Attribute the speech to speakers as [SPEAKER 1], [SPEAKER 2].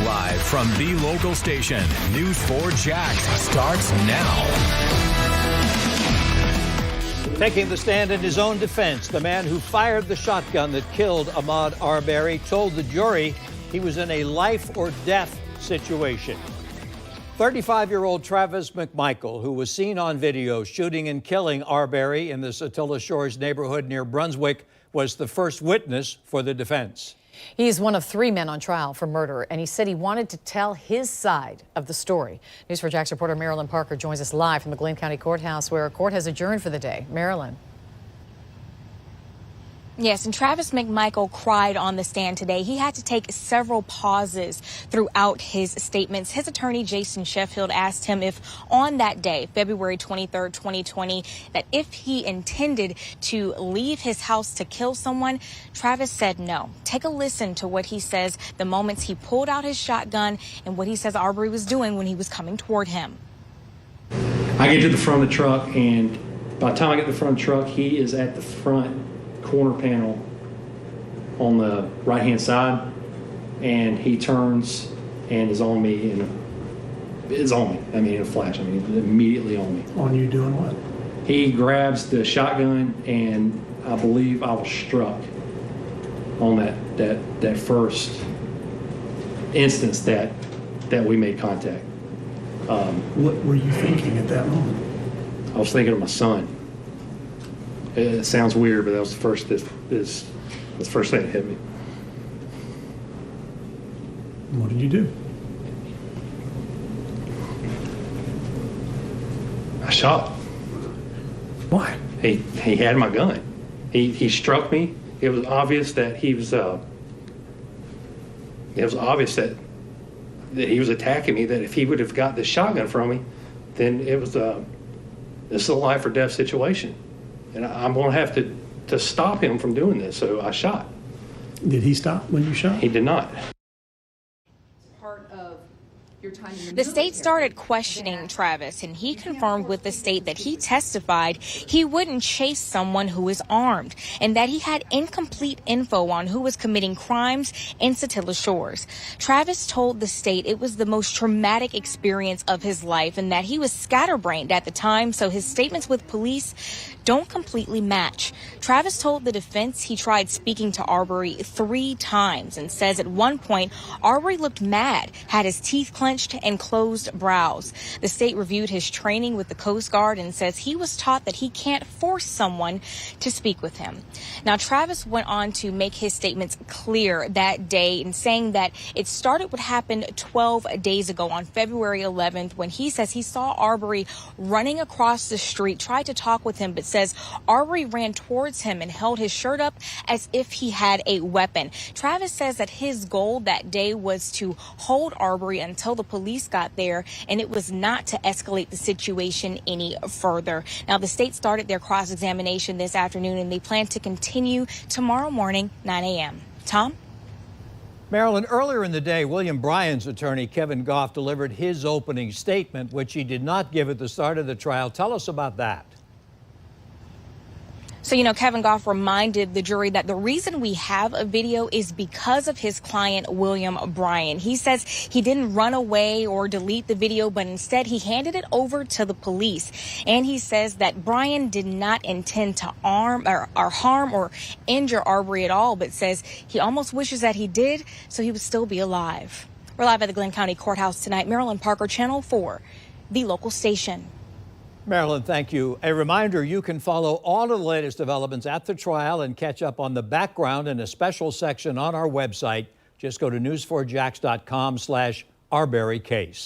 [SPEAKER 1] Live from the local station, News 4 Jax starts now.
[SPEAKER 2] Taking the stand in his own defense, the man who fired the shotgun that killed Ahmaud Arbery told the jury he was in a life or death situation. 35-year-old Travis McMichael, who was seen on video shooting and killing Arbery in the Satilla Shores neighborhood near Brunswick, was the first witness for the defense.
[SPEAKER 3] He's one of 3 men on trial for murder, and he said he wanted to tell his side of the story. News 4 Jax reporter Marilyn Parker joins us live from the Glynn County Courthouse, where a court has adjourned for the day. Marilyn.
[SPEAKER 4] Yes, and Travis McMichael cried on the stand today. He had to take several pauses throughout his statements. His attorney, Jason Sheffield, asked him if on that day, February 23rd, 2020, that if he intended to leave his house to kill someone. Travis said no. Take a listen to what he says the moments he pulled out his shotgun and what he says Arbery was doing when he was coming toward him.
[SPEAKER 5] I get to the front of the truck, and by the time I get to the front of the truck, he is at the front corner panel on the right hand side, and he turns and is on me, and is on me. I mean, in a flash. I mean, immediately on me.
[SPEAKER 6] On you doing what?
[SPEAKER 5] He grabs the shotgun, and I believe I was struck on that first instance that we made contact.
[SPEAKER 6] What were you thinking at that moment?
[SPEAKER 5] I was thinking of my son. It sounds weird, but that was the first thing that hit me.
[SPEAKER 6] What did you do?
[SPEAKER 5] I shot.
[SPEAKER 6] Why?
[SPEAKER 5] He had my gun. He struck me. It was obvious that he was. It was obvious that he was attacking me. That if he would have got the shotgun from me, then it was this is a life or death situation. And I'm going to have to stop him from doing this, so I shot.
[SPEAKER 6] Did he stop when you shot?
[SPEAKER 5] He did not.
[SPEAKER 7] Part of your time in
[SPEAKER 4] the state started questioning Travis, and he confirmed with the state that he testified he wouldn't chase someone who is armed, and that he had incomplete info on who was committing crimes in Satilla Shores. Travis told the state it was the most traumatic experience of his life, and that he was scatterbrained at the time, so his statements with police don't completely match. Travis told the defense he tried speaking to Arbery 3 times, and says at one point Arbery looked mad, had his teeth clenched and closed brows. The state reviewed his training with the Coast Guard and says he was taught that he can't force someone to speak with him. Now, Travis went on to make his statements clear that day, in saying that it started what happened 12 days ago on February 11th, when he says he saw Arbery running across the street, tried to talk with him, but says Arbery ran towards him and held his shirt up as if he had a weapon. Travis says that his goal that day was to hold Arbery until the police got there, and it was not to escalate the situation any further. Now, the state started their cross-examination this afternoon, and they plan to continue tomorrow morning, 9 a.m. Tom?
[SPEAKER 2] Marilyn, earlier in the day, William Bryan's attorney, Kevin Goff, delivered his opening statement, which he did not give at the start of the trial. Tell us about that.
[SPEAKER 4] So, Kevin Goff reminded the jury that the reason we have a video is because of his client, William Bryan. He says he didn't run away or delete the video, but instead he handed it over to the police. And he says that Bryan did not intend to harm or injure Arbery at all, but says he almost wishes that he did, so he would still be alive. We're live at the Glynn County Courthouse tonight. Marilyn Parker, Channel 4, the local station.
[SPEAKER 2] Marilyn, thank you. A reminder, you can follow all of the latest developments at the trial and catch up on the background in a special section on our website. Just go to news4jax.com/Arbery case.